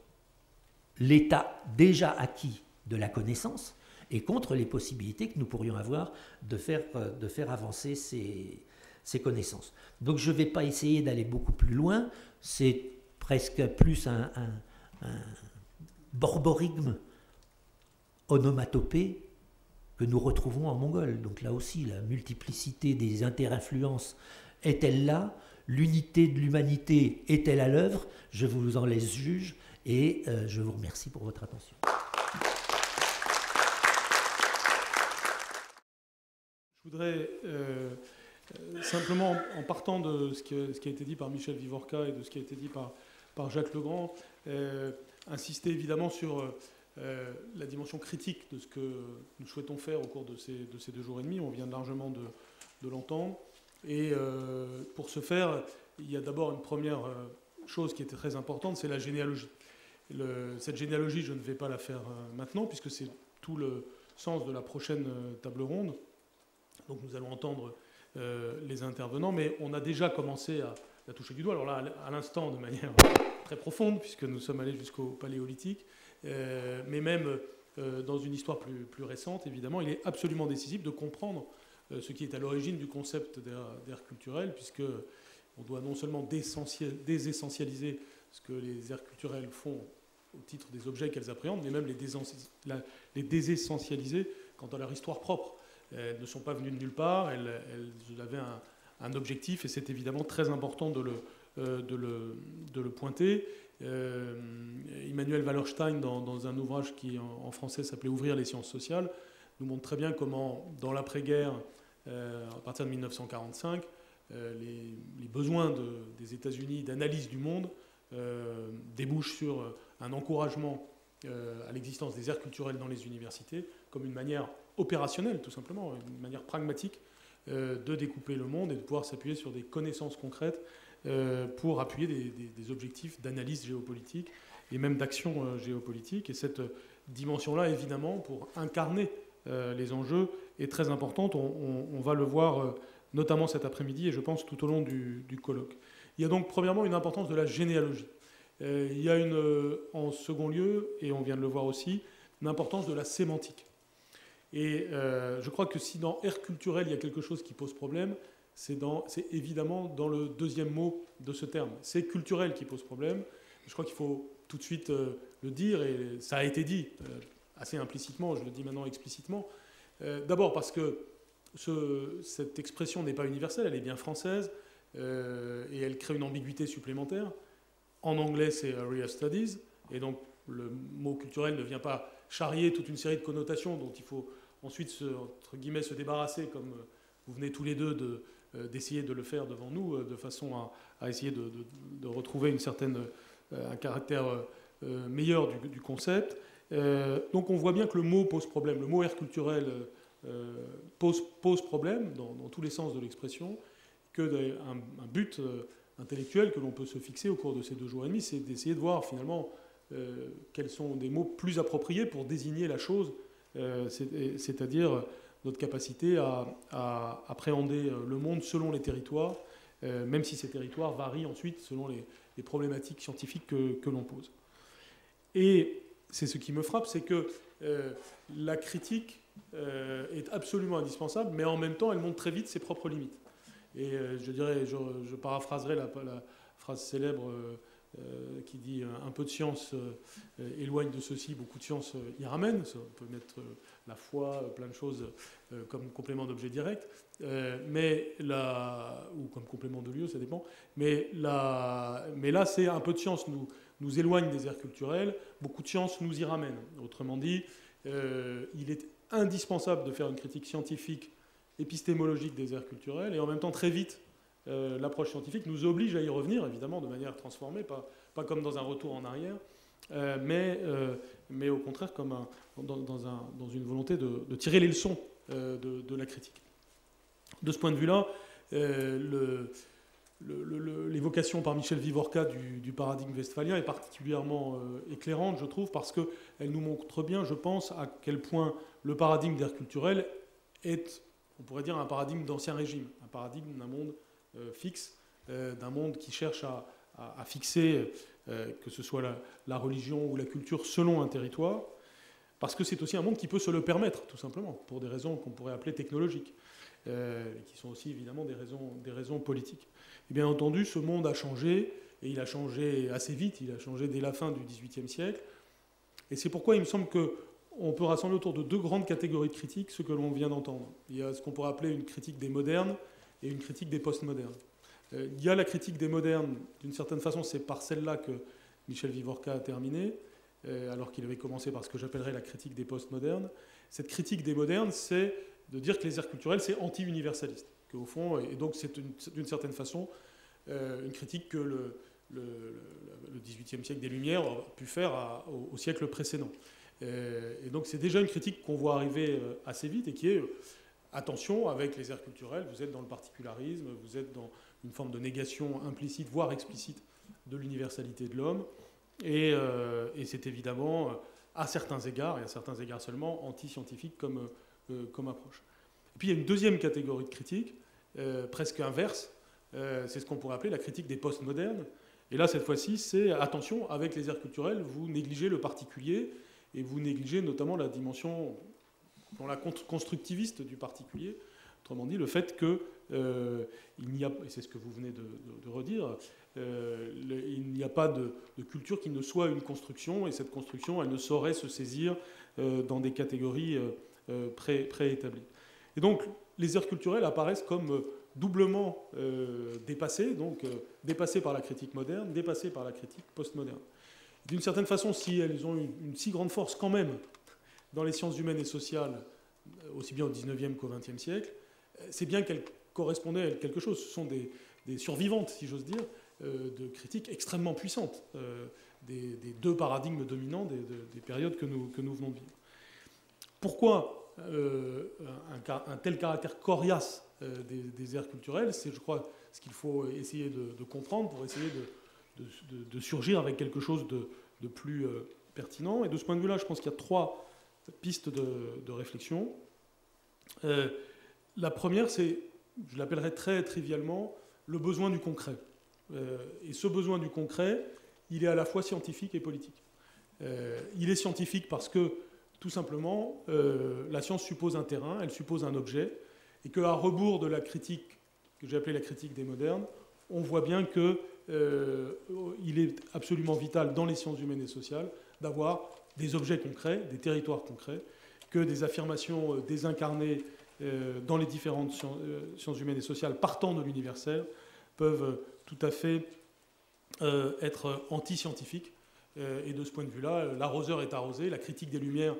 l'état déjà acquis de la connaissance et contre les possibilités que nous pourrions avoir de faire avancer ces connaissances. Donc je ne vais pas essayer d'aller beaucoup plus loin, c'est presque plus un borborigme onomatopée que nous retrouvons en mongol. Donc là aussi, la multiplicité des interinfluences est-elle là? L'unité de l'humanité est-elle à l'œuvre? Je vous en laisse juge et je vous remercie pour votre attention. Je voudrais simplement, en partant de ce qui a été dit par Michel Vivorca et de ce qui a été dit par Jacques Legrand, insister évidemment sur la dimension critique de ce que nous souhaitons faire au cours de ces 2 jours et demi. On vient largement de l'entendre. Et pour ce faire, il y a d'abord une première chose qui était très importante, c'est la généalogie. Cette généalogie, je ne vais pas la faire maintenant, puisque c'est tout le sens de la prochaine table ronde. Donc nous allons entendre les intervenants, mais on a déjà commencé à la toucher du doigt. Alors là, à l'instant, de manière très profonde, puisque nous sommes allés jusqu'au Paléolithique, mais même dans une histoire plus récente, évidemment, il est absolument décisif de comprendre ce qui est à l'origine du concept d'aire culturelle, puisqu'on doit non seulement désessentialiser ce que les aires culturelles font au titre des objets qu'elles appréhendent, mais même les désessentialiser quant à leur histoire propre. Elles ne sont pas venues de nulle part, elles avaient un objectif, et c'est évidemment très important de le pointer. Emmanuel Wallerstein, dans un ouvrage qui en français s'appelait « Ouvrir les sciences sociales », nous montre très bien comment, dans l'après-guerre, à partir de 1945, les besoins des États-Unis d'analyse du monde débouchent sur un encouragement à l'existence des aires culturelles dans les universités, comme une manière opérationnelle, tout simplement, une manière pragmatique de découper le monde et de pouvoir s'appuyer sur des connaissances concrètes pour appuyer des objectifs d'analyse géopolitique et même d'action géopolitique. Et cette dimension-là, évidemment, pour incarner les enjeux, est très importante. On va le voir notamment cet après-midi et je pense tout au long du colloque. Il y a donc premièrement une importance de la généalogie. Il y a en second lieu, et on vient de le voir aussi, une importance de la sémantique. Et je crois que si dans aire culturelle il y a quelque chose qui pose problème, c'est évidemment dans le deuxième mot de ce terme. C'est culturel qui pose problème. Je crois qu'il faut tout de suite le dire, et ça a été dit assez implicitement, je le dis maintenant explicitement. D'abord parce que cette expression n'est pas universelle, elle est bien française, et elle crée une ambiguïté supplémentaire. En anglais, c'est Area Studies, et donc le mot culturel ne vient pas charrier toute une série de connotations dont il faut ensuite, entre guillemets, se débarrasser, comme vous venez tous les deux d'essayer de le faire devant nous, de façon à essayer de retrouver un caractère meilleur du concept. Donc on voit bien que le mot pose problème. Le mot aire culturelle pose problème dans tous les sens de l'expression, qu'un but intellectuel que l'on peut se fixer au cours de ces 2 jours et demi, c'est d'essayer de voir finalement quels sont des mots plus appropriés pour désigner la chose, c'est-à-dire notre capacité à appréhender le monde selon les territoires, même si ces territoires varient ensuite selon les problématiques scientifiques que l'on pose. Et c'est ce qui me frappe, c'est que la critique est absolument indispensable, mais en même temps, elle montre très vite ses propres limites. Et je paraphraserai la phrase célèbre qui dit « un peu de science éloigne de ceci, beaucoup de science y ramène ». On peut mettre la foi, plein de choses comme complément d'objet direct, ou comme complément de lieu, ça dépend. Mais là, c'est un peu de science nous éloigne des aires culturelles, beaucoup de science nous y ramène. Autrement dit, il est indispensable de faire une critique scientifique, épistémologique des aires culturelles, et en même temps, très vite, l'approche scientifique nous oblige à y revenir, évidemment, de manière transformée, pas comme dans un retour en arrière, mais au contraire comme dans une volonté de tirer les leçons de la critique. De ce point de vue-là, l'évocation par Michel Vivorka du paradigme westphalien est particulièrement éclairante, je trouve, parce qu'elle nous montre bien, je pense, à quel point le paradigme d'ère culturelle est, on pourrait dire, un paradigme d'ancien régime, un paradigme d'un monde fixe, d'un monde qui cherche à fixer, que ce soit la religion ou la culture, selon un territoire, parce que c'est aussi un monde qui peut se le permettre, tout simplement, pour des raisons qu'on pourrait appeler technologiques, qui sont aussi évidemment des raisons politiques. Et bien entendu, ce monde a changé, et il a changé assez vite, il a changé dès la fin du XVIIIe siècle, et c'est pourquoi il me semble qu'on peut rassembler autour de deux grandes catégories de critiques ce que l'on vient d'entendre. Il y a ce qu'on pourrait appeler une critique des modernes et une critique des postmodernes. Il y a la critique des modernes, d'une certaine façon, c'est par celle-là que Michel Vivorka a terminé, alors qu'il avait commencé par ce que j'appellerais la critique des postmodernes. Cette critique des modernes, c'est de dire que les aires culturelles, c'est anti-universaliste. Qu'au fond, et donc c'est d'une certaine façon une critique que le XVIIIe siècle des Lumières a pu faire au siècle précédent. Et donc c'est déjà une critique qu'on voit arriver assez vite et qui est attention, avec les aires culturelles, vous êtes dans le particularisme, vous êtes dans une forme de négation implicite, voire explicite, de l'universalité de l'homme. Et c'est évidemment, à certains égards, et à certains égards seulement, anti-scientifique comme approche. Et puis il y a une deuxième catégorie de critique, presque inverse, c'est ce qu'on pourrait appeler la critique des postmodernes. Et là, cette fois-ci, c'est attention, avec les aires culturelles, vous négligez le particulier, et vous négligez notamment la dimension constructiviste du particulier. Autrement dit, le fait que il n'y a, et c'est ce que vous venez de redire, il n'y a pas de culture qui ne soit une construction, et cette construction, elle ne saurait se saisir dans des catégories préétablies. Et donc, les aires culturelles apparaissent comme doublement dépassées, donc dépassées par la critique moderne, dépassées par la critique postmoderne. D'une certaine façon, si elles ont une si grande force quand même dans les sciences humaines et sociales, aussi bien au XIXe qu'au XXe siècle, c'est bien qu'elles correspondaient à quelque chose. Ce sont des survivantes, si j'ose dire, de critiques extrêmement puissantes des deux paradigmes dominants des périodes que nous venons de vivre. Pourquoi un tel caractère coriace des aires culturelles? C'est, je crois, ce qu'il faut essayer de comprendre pour essayer de surgir avec quelque chose de plus pertinent. Et de ce point de vue-là, je pense qu'il y a trois pistes de réflexion. La première, c'est, je l'appellerais très trivialement, le besoin du concret. Et ce besoin du concret, il est à la fois scientifique et politique. Il est scientifique parce que, tout simplement, la science suppose un terrain, elle suppose un objet, et qu'à rebours de la critique, que j'ai appelée la critique des modernes, on voit bien qu'il est absolument vital dans les sciences humaines et sociales d'avoir des objets concrets, des territoires concrets, que des affirmations désincarnées dans les différentes sciences humaines et sociales partant de l'universel peuvent tout à fait être anti-scientifiques. Et de ce point de vue-là, l'arroseur est arrosé, la critique des Lumières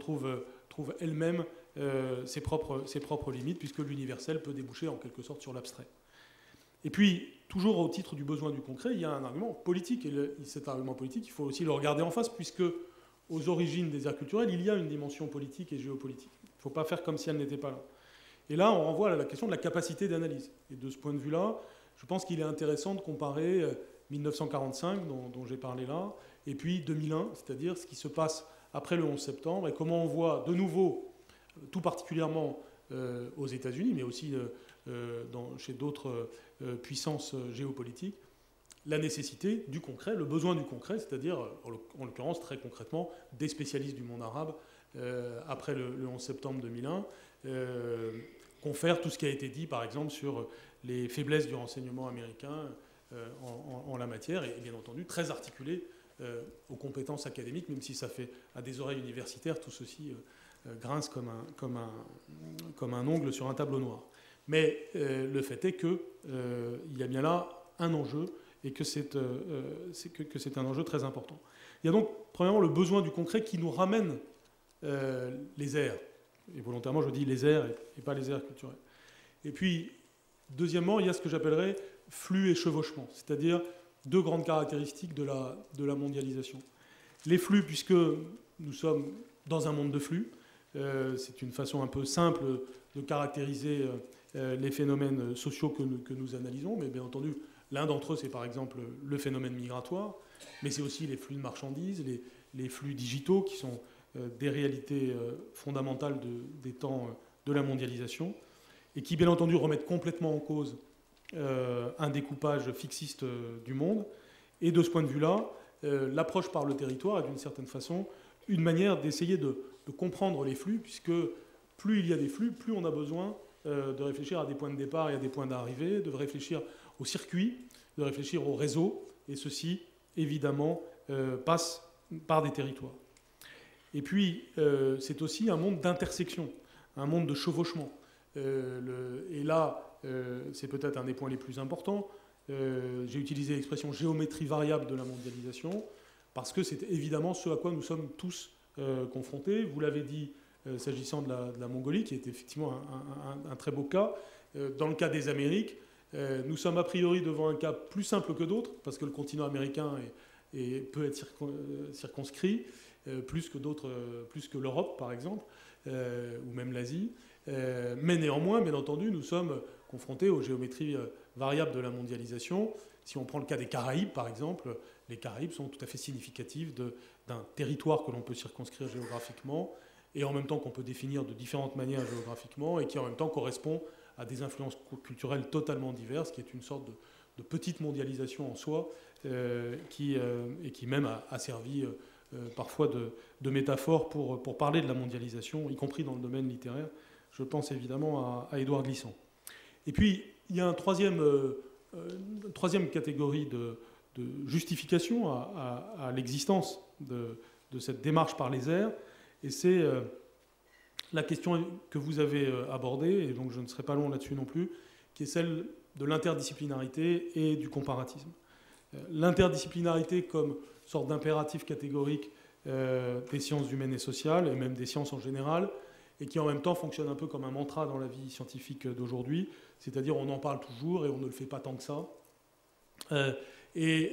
trouve elle-même ses propres limites, puisque l'universel peut déboucher en quelque sorte sur l'abstrait. Et puis, toujours au titre du besoin du concret, il y a un argument politique. Et cet argument politique, il faut aussi le regarder en face, puisque aux origines des aires culturelles, il y a une dimension politique et géopolitique. Il ne faut pas faire comme si elle n'était pas là. Et là, on renvoie à la question de la capacité d'analyse. Et de ce point de vue-là, je pense qu'il est intéressant de comparer 1945, dont j'ai parlé là, et puis 2001, c'est-à-dire ce qui se passe après le 11 septembre, et comment on voit de nouveau, tout particulièrement aux États-Unis, mais aussi chez d'autres puissances géopolitiques, la nécessité du concret, le besoin du concret, c'est-à-dire, en l'occurrence, très concrètement, des spécialistes du monde arabe, après le 11 septembre 2001, confèrent tout ce qui a été dit, par exemple, sur les faiblesses du renseignement américain en la matière, et bien entendu, très articulé aux compétences académiques, même si ça fait à des oreilles universitaires, tout ceci grince comme un ongle sur un tableau noir. Mais le fait est qu'il y a bien là un enjeu, et que c'est un enjeu très important. Il y a donc, premièrement, le besoin du concret qui nous ramène les aires. Et volontairement, je dis les aires et pas les aires culturelles. Et puis, deuxièmement, il y a ce que j'appellerais flux et chevauchement, c'est-à-dire deux grandes caractéristiques de la mondialisation. Les flux, puisque nous sommes dans un monde de flux, C'est une façon un peu simple de caractériser les phénomènes sociaux que nous analysons, mais bien entendu, l'un d'entre eux, c'est par exemple le phénomène migratoire, mais c'est aussi les flux de marchandises, les flux digitaux, qui sont des réalités fondamentales des temps de la mondialisation, et qui, bien entendu, remettent complètement en cause un découpage fixiste du monde. Et de ce point de vue-là, l'approche par le territoire est d'une certaine façon une manière d'essayer de comprendre les flux, puisque plus il y a des flux, plus on a besoin de réfléchir à des points de départ et à des points d'arrivée, de réfléchir aux circuits, de réfléchir au réseau, et ceci, évidemment, passe par des territoires. Et puis, c'est aussi un monde d'intersection, un monde de chevauchement. Et là, c'est peut-être un des points les plus importants. J'ai utilisé l'expression géométrie variable de la mondialisation, parce que c'est évidemment ce à quoi nous sommes tous confrontés. Vous l'avez dit, s'agissant de la Mongolie, qui est effectivement un très beau cas. Dans le cas des Amériques, nous sommes a priori devant un cas plus simple que d'autres, parce que le continent américain peut être circonscrit, plus que l'Europe, par exemple, ou même l'Asie. Mais néanmoins, bien entendu, nous sommes confrontés aux géométries variables de la mondialisation. Si on prend le cas des Caraïbes, par exemple, les Caraïbes sont tout à fait significatifs d'un territoire que l'on peut circonscrire géographiquement, et en même temps qu'on peut définir de différentes manières géographiquement, et qui en même temps correspond à des influences culturelles totalement diverses, qui est une sorte de petite mondialisation en soi, et qui même a servi parfois de métaphore pour parler de la mondialisation, y compris dans le domaine littéraire. Je pense évidemment à Édouard Glissant. Et puis, il y a une troisième catégorie de justification à l'existence de cette démarche par les airs, et c'est la question que vous avez abordée, et donc je ne serai pas long là-dessus non plus, qui est celle de l'interdisciplinarité et du comparatisme. L'interdisciplinarité comme sorte d'impératif catégorique des sciences humaines et sociales, et même des sciences en général, et qui en même temps fonctionne un peu comme un mantra dans la vie scientifique d'aujourd'hui, c'est-à-dire on en parle toujours et on ne le fait pas tant que ça. Et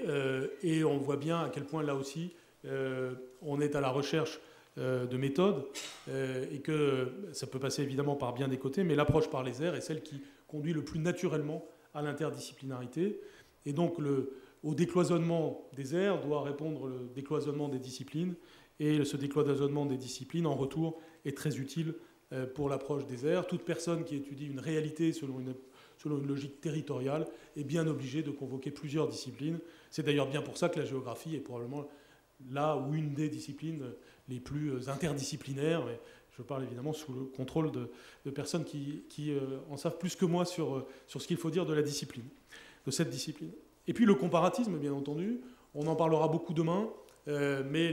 on voit bien à quel point là aussi on est à la recherche de méthodes, et que ça peut passer évidemment par bien des côtés, mais l'approche par les airs est celle qui conduit le plus naturellement à l'interdisciplinarité. Et donc au décloisonnement des airs doit répondre le décloisonnement des disciplines, et ce décloisonnement des disciplines en retour est très utile pour l'approche des airs. Toute personne qui étudie une réalité selon une logique territoriale est bien obligée de convoquer plusieurs disciplines. C'est d'ailleurs bien pour ça que la géographie est probablement là où une des disciplines les plus interdisciplinaires. Et je parle évidemment sous le contrôle de personnes qui en savent plus que moi sur ce qu'il faut dire de la discipline, de cette discipline. Et puis le comparatisme, bien entendu, on en parlera beaucoup demain, mais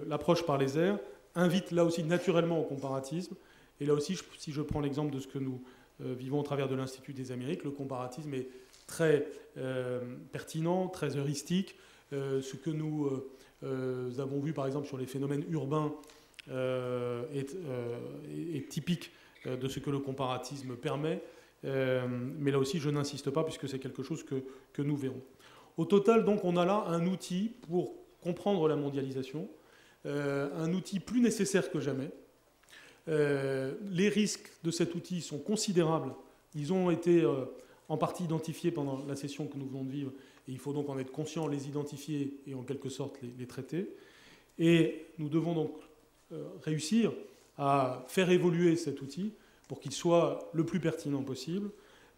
l'approche par les airs invite là aussi naturellement au comparatisme. Et là aussi, si je prends l'exemple de ce que nous vivons au travers de l'Institut des Amériques, le comparatisme est très pertinent, très heuristique. Ce que nous avons vu par exemple sur les phénomènes urbains est typique de ce que le comparatisme permet. Mais là aussi, je n'insiste pas puisque c'est quelque chose que nous verrons. Au total, donc, on a là un outil pour comprendre la mondialisation, un outil plus nécessaire que jamais. Les risques de cet outil sont considérables. Ils ont été en partie identifiés pendant la session que nous venons de vivre, et il faut donc en être conscient, les identifier et en quelque sorte les traiter. Et nous devons donc réussir à faire évoluer cet outil pour qu'il soit le plus pertinent possible.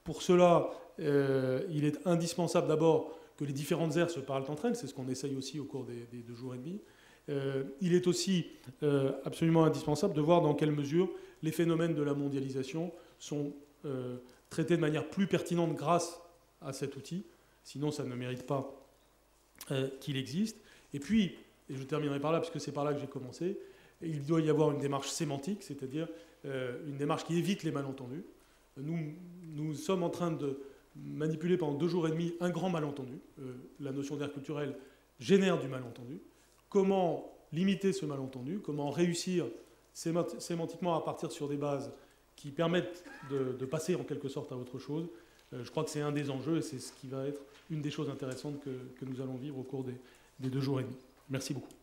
Pour cela, il est indispensable d'abord que les différentes aires se parlent entre elles, c'est ce qu'on essaye aussi au cours des 2 jours et demi. Il est aussi absolument indispensable de voir dans quelle mesure les phénomènes de la mondialisation sont traités de manière plus pertinente grâce à cet outil, sinon ça ne mérite pas qu'il existe. Et puis, et je terminerai par là, puisque c'est par là que j'ai commencé, il doit y avoir une démarche sémantique, c'est-à-dire une démarche qui évite les malentendus. Nous sommes en train de manipuler pendant 2 jours et demi un grand malentendu. La notion d'aire culturelle génère du malentendu. Comment limiter ce malentendu? Comment réussir sémantiquement à partir sur des bases qui permettent de passer en quelque sorte à autre chose? Je crois que c'est un des enjeux et c'est ce qui va être une des choses intéressantes que nous allons vivre au cours des 2 jours et demi. Merci beaucoup.